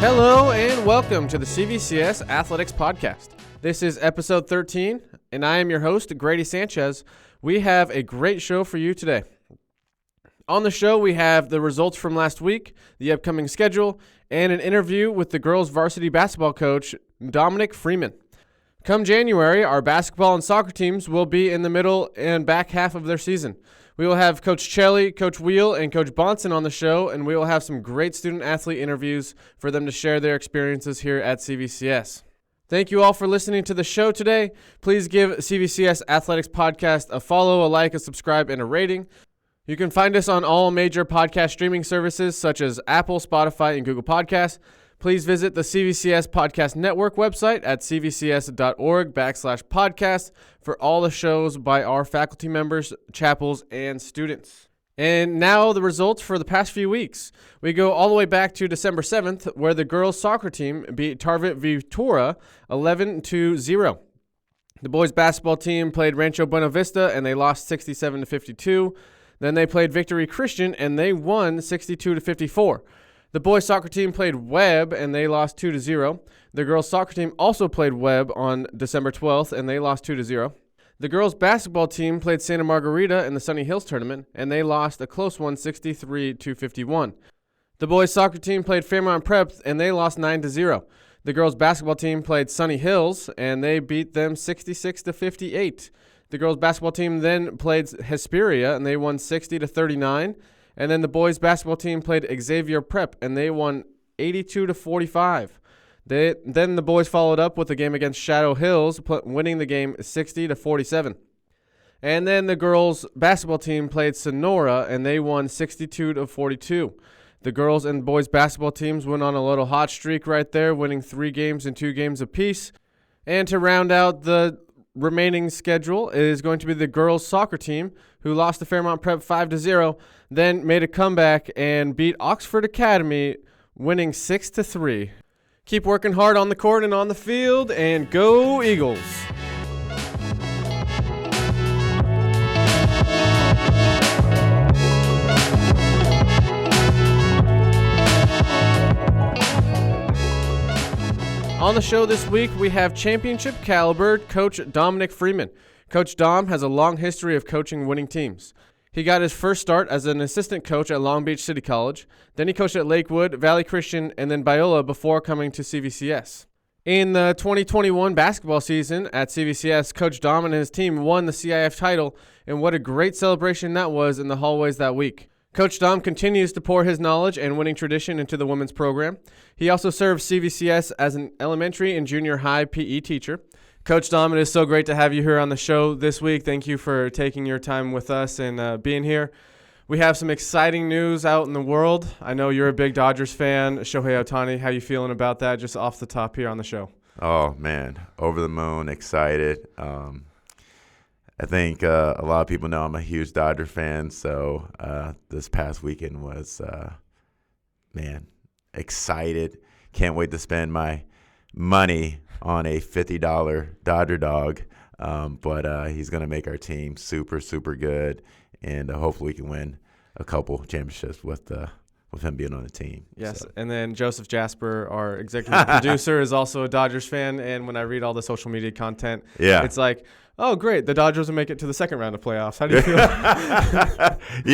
Hello and welcome to the CVCS Athletics Podcast. This is episode 13, and I am your host, Grady Sanchez. We have a great show for you today. On the show, we have the results from last week, the upcoming schedule, and an interview with the girls' varsity basketball coach, Dominic Freeman. Come January, our basketball and soccer teams will be in the middle and back half of their season. We will have Coach Chelly, Coach Wheel, and Coach Bonson on the show, and we will have some great student-athlete interviews for them to share their experiences here at CVCS. Thank you all for listening to the show today. Please give CVCS Athletics Podcast a follow, a like, a subscribe, and a rating. You can find us on all major podcast streaming services such as Apple, Spotify, and Google Podcasts. Please visit the CVCS Podcast Network website at cvcs.org/podcast for all the shows by our faculty members, chapels, and students. And now the results for the past few weeks. We go all the way back to December 7th, where the girls' soccer team beat Tarvet Vitura 11-0. The boys' basketball team played Rancho Buena Vista, and they lost 67-52. Then they played Victory Christian, and they won 62-54. The boys' soccer team played Webb, and they lost 2-0. The girls' soccer team also played Webb on December 12th, and they lost 2-0. The girls' basketball team played Santa Margarita in the Sunny Hills tournament, and they lost a close one, 63-51. The boys' soccer team played Fairmont Prep, and they lost 9-0. The girls' basketball team played Sunny Hills, and they beat them 66-58. The girls' basketball team then played Hesperia, and they won 60-39. And then the boys' basketball team played Xavier Prep, and they won 82-45. Then the boys followed up with a game against Shadow Hills, winning the game 60-47. And then the girls' basketball team played Sonora, and they won 62-42. The girls and boys' basketball teams went on a little hot streak right there, winning 3 games and 2 games apiece. And to round out the remaining schedule is going to be the girls' soccer team, who lost to Fairmont Prep 5-0, then made a comeback and beat Oxford Academy, winning 6-3. Keep working hard on the court and on the field, and go Eagles! On the show this week, we have championship caliber Coach Dominic Freeman. Coach Dom has a long history of coaching winning teams. He got his first start as an assistant coach at Long Beach City College. Then he coached at Lakewood, Valley Christian, and then Biola before coming to CVCS. In the 2021 basketball season at CVCS, Coach Dom and his team won the CIF title, and what a great celebration that was in the hallways that week. Coach Dom continues to pour his knowledge and winning tradition into the women's program. He also serves CVCS as an elementary and junior high PE teacher. Coach Dom, it is so great to have you here on the show this week. Thank you for taking your time with us and being here. We have some exciting news out in the world. I know you're a big Dodgers fan. Shohei Ohtani, how you feeling about that just off the top here on the show? Oh, man, over the moon, excited. I think a lot of people know I'm a huge Dodger fan, so this past weekend was, excited. Can't wait to spend my money on a $50 Dodger dog, but he's going to make our team super, super good, and hopefully we can win a couple championships with him being on the team. Yes, so. And then Joseph Jasper, our executive producer, is also a Dodgers fan, and when I read all the social media content, it's like, oh, great, the Dodgers will make it to the second round of playoffs. How do you feel?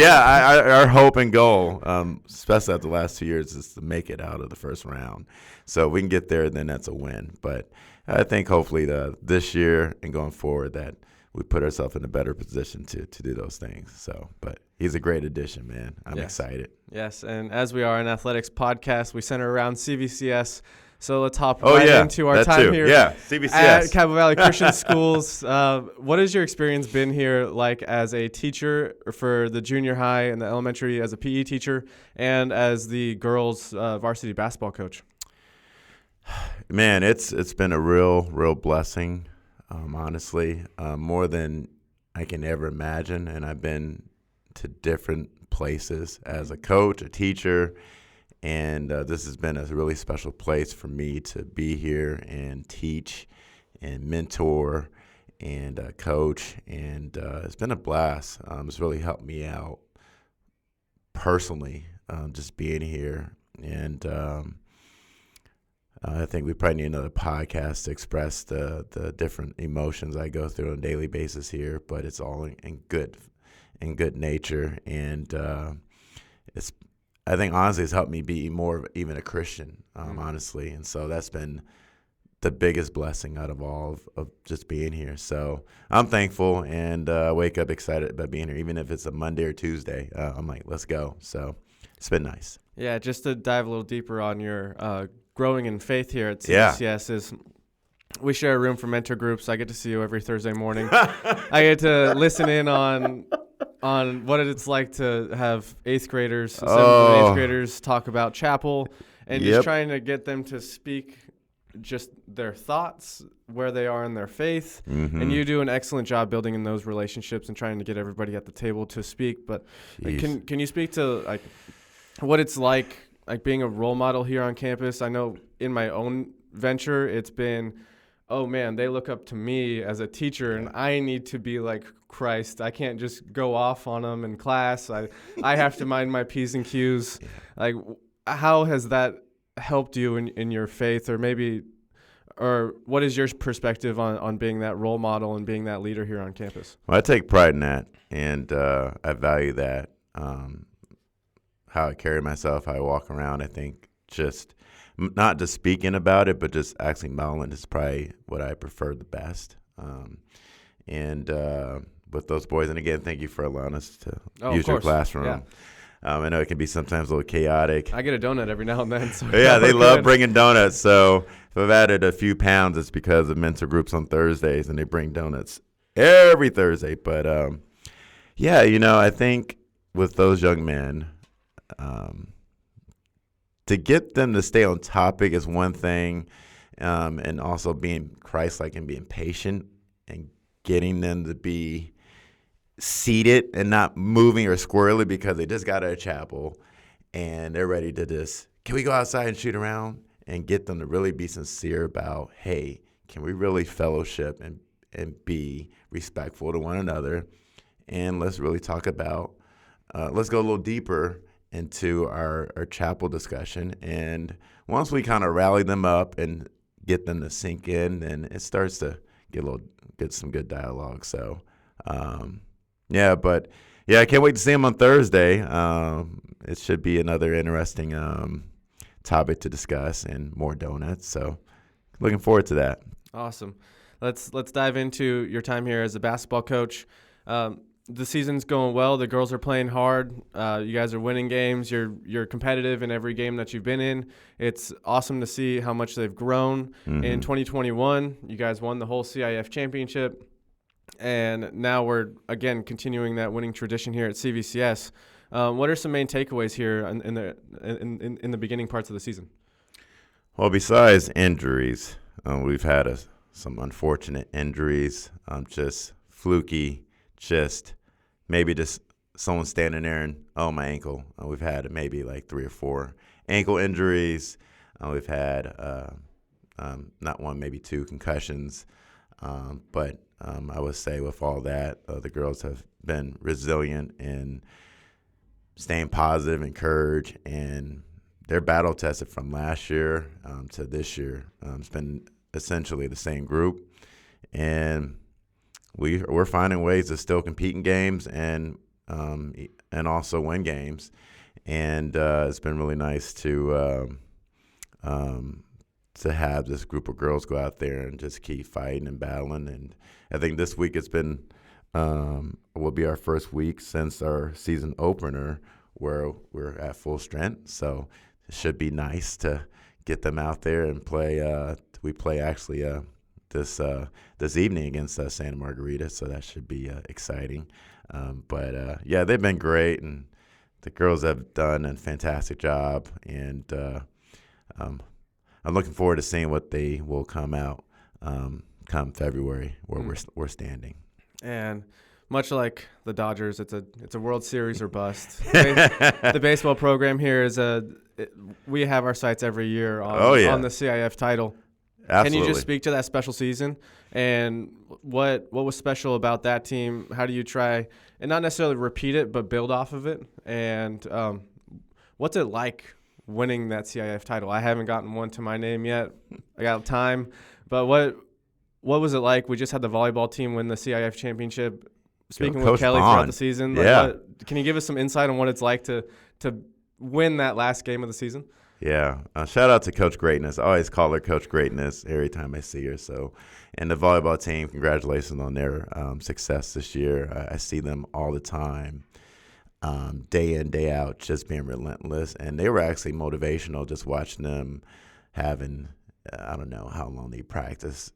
Our hope and goal, especially after the last 2 years, is to make it out of the first round. So if we can get there, then that's a win. But I think hopefully this year and going forward that we put ourselves in a better position to do those things. So, but he's a great addition, man. I'm excited. Yes, and as we are an athletics podcast, we center around CVCS. So let's hop into our time here CVCS. at Cabo Valley Christian Schools. What has your experience been here like as a teacher for the junior high and the elementary, as a PE teacher, and as the girls' varsity basketball coach? Man, it's been a real blessing, honestly, more than I can ever imagine. And I've been to different places as a coach, a teacher, and this has been a really special place for me to be here and teach and mentor and coach. And it's been a blast. It's really helped me out personally, just being here. And I think we probably need another podcast to express the different emotions I go through on a daily basis here, but it's all in good nature, and it's, I think honestly it's helped me be more of even a Christian, honestly, and so that's been the biggest blessing out of all of just being here. So I'm thankful, and wake up excited about being here, even if it's a Monday or Tuesday. I'm like, let's go. So it's been nice. Yeah, just to dive a little deeper on your growing in faith here at CBCS is we share a room for mentor groups. I get to see you every Thursday morning. I get to listen in on what it's like to have 8th graders, 7th and 8th graders talk about chapel, and just trying to get them to speak just their thoughts, where they are in their faith. And you do an excellent job building in those relationships and trying to get everybody at the table to speak. But can you speak to like what it's like being a role model here on campus? I know in my own venture, it's been, oh man, they look up to me as a teacher, and I need to be like Christ. I can't just go off on them in class. I have to mind my P's and Q's. Like, how has that helped you in your faith, or what is your perspective on being that role model and being that leader here on campus? Well, I take pride in that, and I value that. How I carry myself, how I walk around. I think just not just speaking about it, but just actually modeling is probably what I prefer the best. And with those boys, and again, thank you for allowing us to use your classroom. Yeah. I know it can be sometimes a little chaotic. I get a donut every now and then. So yeah, they love bringing donuts. So if I've added a few pounds, it's because of mentor groups on Thursdays, and they bring donuts every Thursday. But yeah, I think with those young men, to get them to stay on topic is one thing, and also being Christ-like and being patient and getting them to be seated and not moving or squirrely because they just got out of chapel and they're ready to just, can we go outside and shoot around, and get them to really be sincere about, hey, can we really fellowship and be respectful to one another, and let's really talk about, let's go a little deeper into our chapel discussion. And once we kind of rally them up and get them to sink in, then it starts to get some good dialogue. So, I can't wait to see them on Thursday. It should be another interesting topic to discuss and more donuts. So, looking forward to that. Awesome. Let's dive into your time here as a basketball coach. The season's going well. The girls are playing hard. You guys are winning games. You're competitive in every game that you've been in. It's awesome to see how much they've grown. In 2021, you guys won the whole CIF championship. And now we're, again, continuing that winning tradition here at CVCS. What are some main takeaways here in the beginning parts of the season? Well, besides injuries, we've had some unfortunate injuries, just fluky, just maybe just someone standing there and, oh, my ankle. We've had maybe like 3 or 4 ankle injuries. We've had not one, maybe 2 concussions. But I would say with all that, the girls have been resilient and staying positive, encouraged, and they're battle tested from last year to this year. It's been essentially the same group, and we're finding ways to still compete in games and also win games. And it's been really nice to have this group of girls go out there and just keep fighting and battling. And I think this week it's been will be our first week since our season opener where we're at full strength. So it should be nice to get them out there and play. We play actually this evening against Santa Margarita, so that should be exciting. But they've been great, and the girls have done a fantastic job. And I'm looking forward to seeing what they will come out come February, where we're standing. And much like the Dodgers, it's a World Series or bust. The baseball program here is we have our sights every year on the CIF title. Absolutely. Can you just speak to that special season and what was special about that team? How do you try and not necessarily repeat it, but build off of it? And what's it like winning that CIF title. I haven't gotten one to my name yet. I got time. But what was it like? We just had the volleyball team win the CIF championship. Speaking with Kelly throughout the season, can you give us some insight on what it's like to win that last game of the season? Yeah. Shout out to Coach Greatness. I always call her Coach Greatness every time I see her. So, and the volleyball team, congratulations on their success this year. I see them all the time, day in, day out, just being relentless. And they were actually motivational, just watching them having, I don't know how long they practice,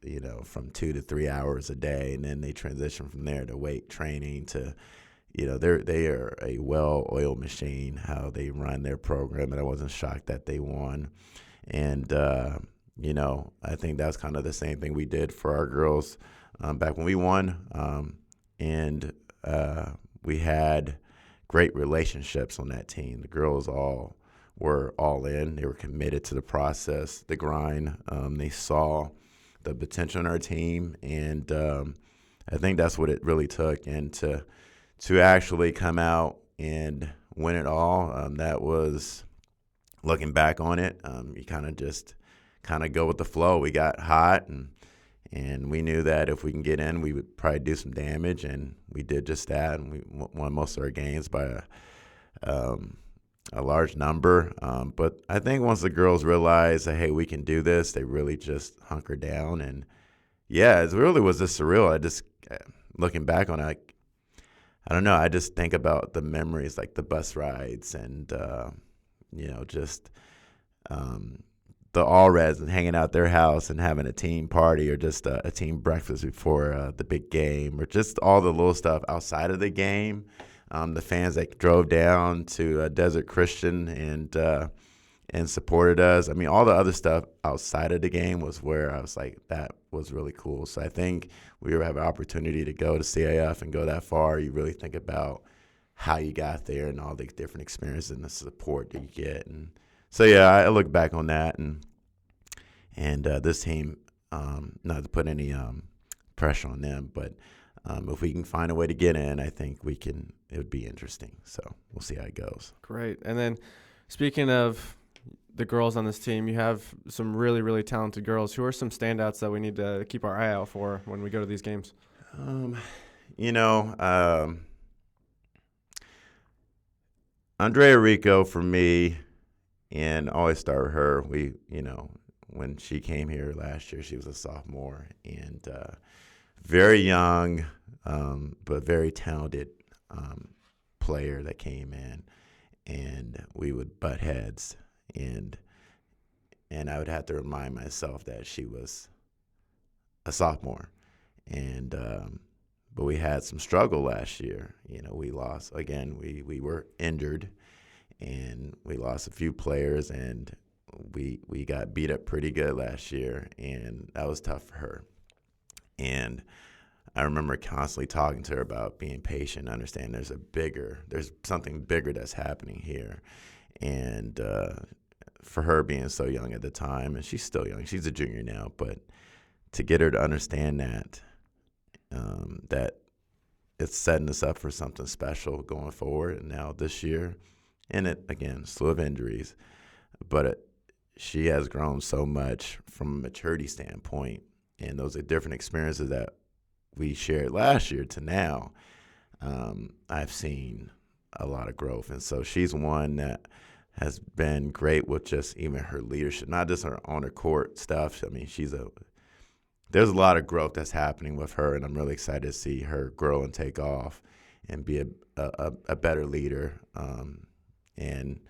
from 2 to 3 hours a day. And then they transition from there to weight training to they are a well-oiled machine, how they run their program, and I wasn't shocked that they won. And, I think that's kind of the same thing we did for our girls back when we won. And we had great relationships on that team. The girls all were all in. They were committed to the process, the grind. They saw the potential in our team, and I think that's what it really took. And to actually come out and win it all, that was, looking back on it, you kind of go with the flow. We got hot, and we knew that if we can get in, we would probably do some damage, and we did just that, and we won most of our games by a large number. But I think once the girls realized that, hey, we can do this, they really just hunkered down. And, yeah, it really was just surreal. I just, looking back on it, I don't know. I just think about the memories, like the bus rides and, just the All-Reds and hanging out their house and having a team party or just a team breakfast before the big game, or just all the little stuff outside of the game. The fans that drove down to Desert Christian and supported us. I mean, all the other stuff outside of the game was where I was like, that was really cool. So I think we have an opportunity to go to CIF and go that far. You really think about how you got there and all the different experiences and the support that you get. And so, yeah, I look back on that and this team, not to put any pressure on them, but if we can find a way to get in, I think it would be interesting. So we'll see how it goes. Great. And then speaking of the girls on this team, you have some really, really talented girls. Who are some standouts that we need to keep our eye out for when we go to these games? Andrea Rico for me, and I always start with her. When she came here last year, she was a sophomore and very young, but very talented player that came in, and we would butt heads. And I would have to remind myself that she was a sophomore, but we had some struggle last year. We lost again. We were injured, and we lost a few players, and we got beat up pretty good last year, and that was tough for her. And I remember constantly talking to her about being patient, understand there's something bigger that's happening here, and for her being so young at the time, and she's still young, she's a junior now, but to get her to understand that it's setting us up for something special going forward. And now this year, and it again, slew of injuries, but she has grown so much from a maturity standpoint, and those are different experiences that we shared last year to now. I've seen a lot of growth, and so she's one that has been great with just even her leadership, not just her on her court stuff. I mean, there's a lot of growth that's happening with her, and I'm really excited to see her grow and take off and be a better leader. And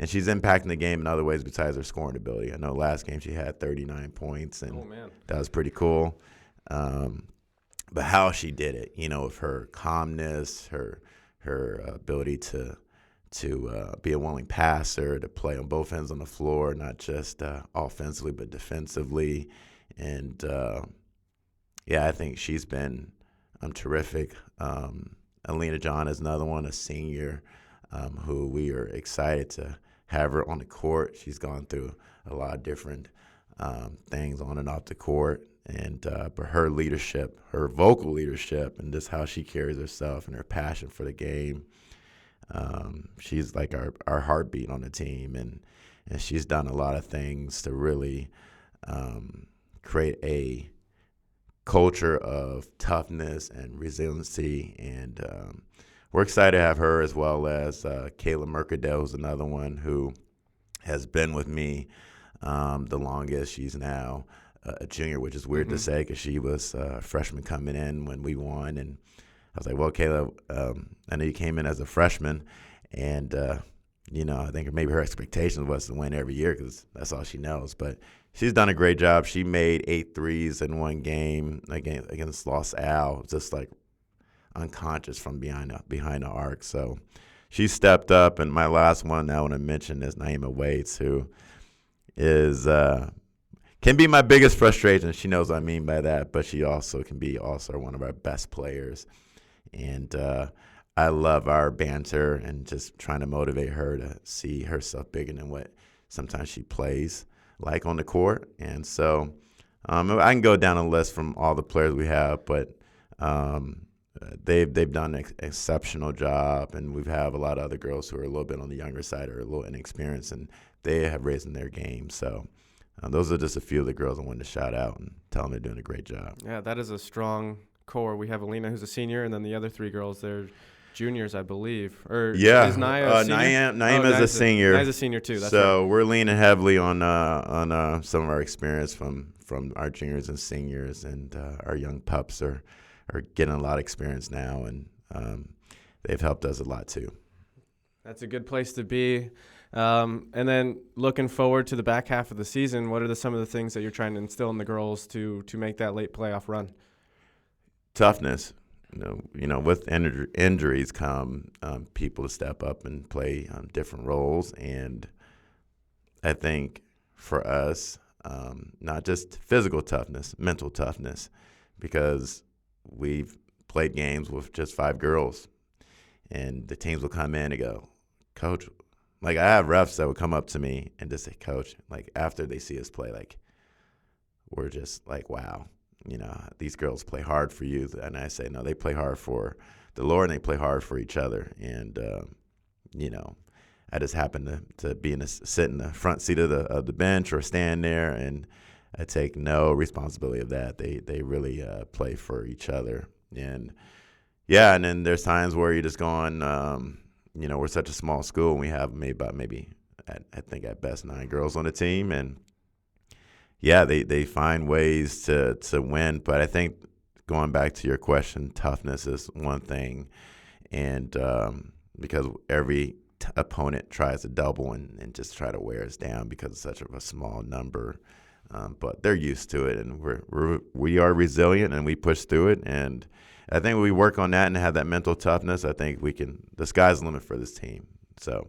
she's impacting the game in other ways besides her scoring ability. I know last game she had 39 points, and that was pretty cool. But how she did it, with her calmness, her ability to be a willing passer, to play on both ends on the floor, not just offensively but defensively. And, I think she's been terrific. Alina John is another one, a senior, who we are excited to have her on the court. She's gone through a lot of different things on and off the court. And but her leadership, her vocal leadership, and just how she carries herself and her passion for the game, she's like our heartbeat on the team. and she's done a lot of things to really create a culture of toughness and resiliency. And we're excited to have her, as well as Kayla Mercadale, who's another one who has been with me the longest. She's now a junior, which is weird to say because she was a freshman coming in when we won. And I was like, well, Kayla, I know you came in as a freshman, and I think maybe her expectation was to win every year because that's all she knows. But she's done a great job. She made 8 threes in one game against Los Al, just like unconscious from behind the arc. So she stepped up. And my last one I want to mention is Naima Waits, who is can be my biggest frustration. She knows what I mean by that, but she also can be one of our best players. And I love our banter and just trying to motivate her to see herself bigger than what sometimes she plays like on the court. And so I can go down a list from all the players we have, but they've done an exceptional job, and we have a lot of other girls who are a little bit on the younger side or a little inexperienced, and they have raised their game. So those are just a few of the girls I wanted to shout out and tell them they're doing a great job. Yeah, that is a strong core. We have Alina, who's a senior, and then the other 3 girls, they're juniors, I believe. Or yeah, is Naya a senior? Naima's a senior. Naya's a senior too. That's so right. We're leaning heavily on some of our experience from our juniors and seniors, and our young pups are getting a lot of experience now, and they've helped us a lot too. That's a good place to be. And then looking forward to the back half of the season, what are some of the things that you're trying to instill in the girls to make that late playoff run? Toughness. With injuries come people to step up and play different roles. And I think for us, not just physical toughness, mental toughness, because we've played games with just 5 girls, and the teams will come in and go, Coach, like I have refs that would come up to me and just say, Coach, like after they see us play, like we're just like, wow. These girls play hard for you. And I say, no, they play hard for the Lord, and they play hard for each other. And, I just happen to sit in the front seat of the bench or stand there, and I take no responsibility of that. They really play for each other. And, yeah, and then there's times where you're just going, we're such a small school, and we have maybe I think at best 9 girls on the team, and yeah, they find ways to win. But I think going back to your question, toughness is one thing. And because every opponent tries to double and just try to wear us down because it's such a small number. But they're used to it, and we are resilient, and we push through it. And I think we work on that and have that mental toughness. I think the sky's the limit for this team. So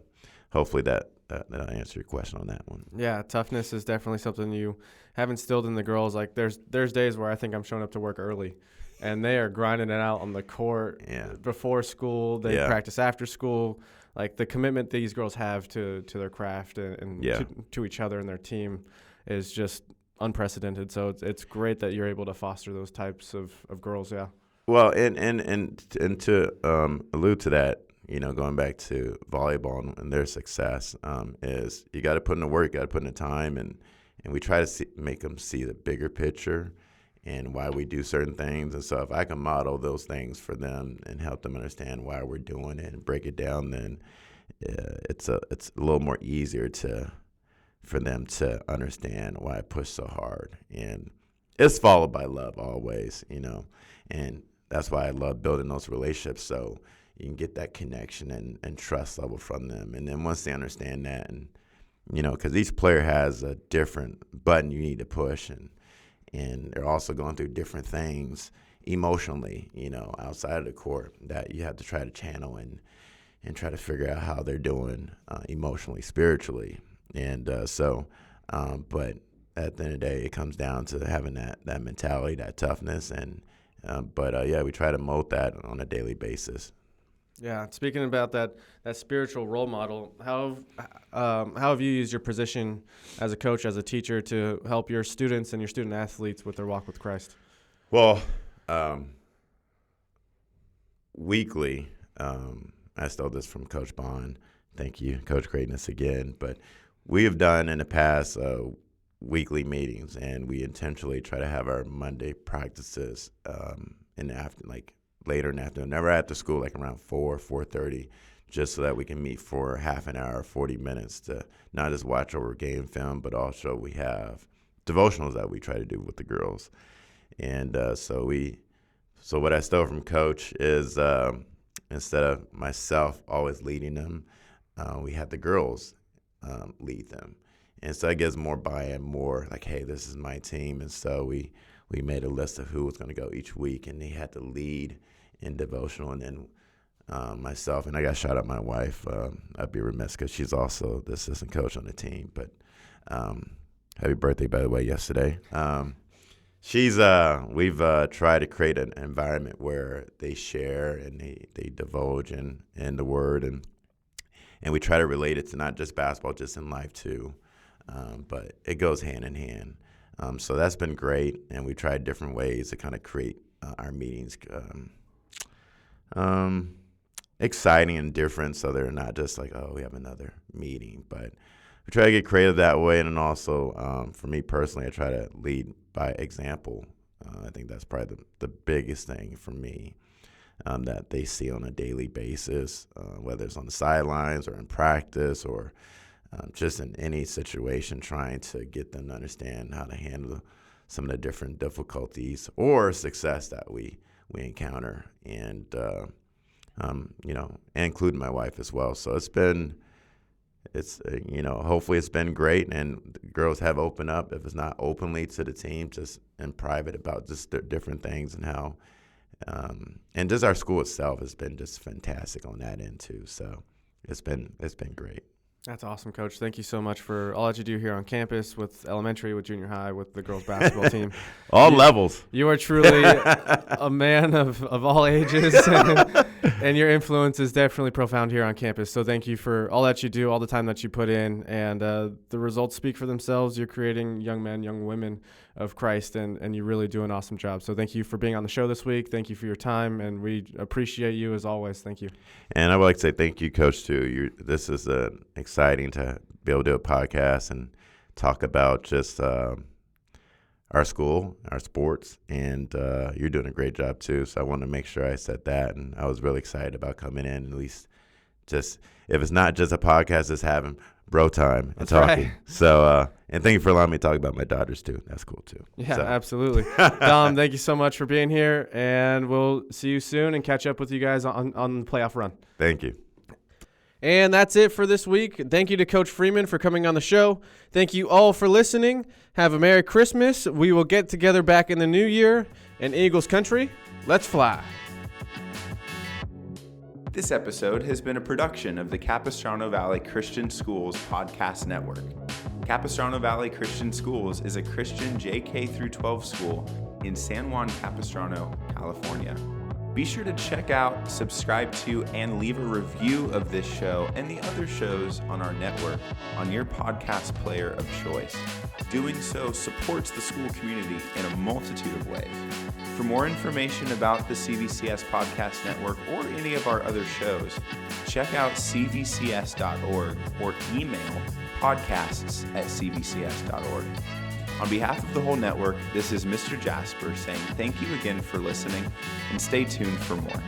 hopefully that answer your question on that one. Yeah, toughness is definitely something you have instilled in the girls. Like there's days where I think I'm showing up to work early, and they are grinding it out on the court before school. They practice after school. Like the commitment these girls have to their craft and to each other and their team is just unprecedented. So it's great that you're able to foster those types of girls. Yeah. Well, and to allude to that, going back to volleyball and their success, is you got to put in the work, you got to put in the time, and we try to make them see the bigger picture and why we do certain things. And so if I can model those things for them and help them understand why we're doing it and break it down, then it's a little more easier for them to understand why I push so hard. And it's followed by love always, and that's why I love building those relationships, so you can get that connection and trust level from them. And then once they understand that, and because each player has a different button you need to push, and they're also going through different things emotionally, outside of the court that you have to try to channel and try to figure out how they're doing emotionally, spiritually. And but at the end of the day, it comes down to having that mentality, that toughness, and we try to mold that on a daily basis. Yeah, speaking about that spiritual role model, how have you used your position as a coach, as a teacher, to help your students and your student athletes with their walk with Christ? Well, weekly, I stole this from Coach Bond. Thank you, Coach Greatness, again. But we have done in the past weekly meetings, and we intentionally try to have our Monday practices in the afternoon, like later in the afternoon, never after school, like around 4:30, just so that we can meet for half an hour, 40 minutes to not just watch over game film, but also we have devotionals that we try to do with the girls. And so what I stole from Coach is instead of myself always leading them, we had the girls lead them. And so it gives more buy-in, more like, hey, this is my team. And so we made a list of who was going to go each week, and they had to lead in devotional. And then myself, and I got to shout out my wife. I'd be remiss because she's also the assistant coach on the team. But happy birthday, by the way, yesterday. We've tried to create an environment where they share and they divulge in the word, and we try to relate it to not just basketball, just in life too. But it goes hand in hand. So that's been great, and we tried different ways to kind of create our meetings exciting and different, so they're not just like, oh, we have another meeting. But we try to get creative that way, and then also for me personally, I try to lead by example. I think that's probably the biggest thing for me that they see on a daily basis, whether it's on the sidelines or in practice or just in any situation, trying to get them to understand how to handle some of the different difficulties or success that we encounter, and including my wife as well. So hopefully it's been great, and the girls have opened up, if it's not openly to the team, just in private, about just different things and how, and just our school itself has been just fantastic on that end too. So it's been great. That's awesome, Coach. Thank you so much for all that you do here on campus, with elementary, with junior high, with the girls basketball team. All levels. You are truly a man of all ages, and your influence is definitely profound here on campus. So thank you for all that you do, all the time that you put in, and the results speak for themselves. You're creating young men, young women of Christ, and you really do an awesome job. So thank you for being on the show this week. Thank you for your time, and we appreciate you as always. Thank you. And I would like to say thank you, Coach, too. This is exciting to be able to do a podcast and talk about just our school, our sports, and you're doing a great job too. So I wanted to make sure I said that, and I was really excited about coming in, at least just, if it's not just a podcast, just having bro time and That's talking. Right. So, and thank you for allowing me to talk about my daughters too. That's cool too. Yeah, absolutely. Dom, thank you so much for being here, and we'll see you soon and catch up with you guys on the playoff run. Thank you. And that's it for this week. Thank you to Coach Freeman for coming on the show. Thank you all for listening. Have a Merry Christmas. We will get together back in the new year. In Eagles country, let's fly. This episode has been a production of the Capistrano Valley Christian Schools Podcast Network. Capistrano Valley Christian Schools is a Christian JK through 12 school in San Juan Capistrano, California. Be sure to check out, subscribe to, and leave a review of this show and the other shows on our network on your podcast player of choice. Doing so supports the school community in a multitude of ways. For more information about the CVCS Podcast Network or any of our other shows, check out cvcs.org or email podcasts@cvcs.org. On behalf of the whole network, this is Mr. Jasper saying thank you again for listening, and stay tuned for more.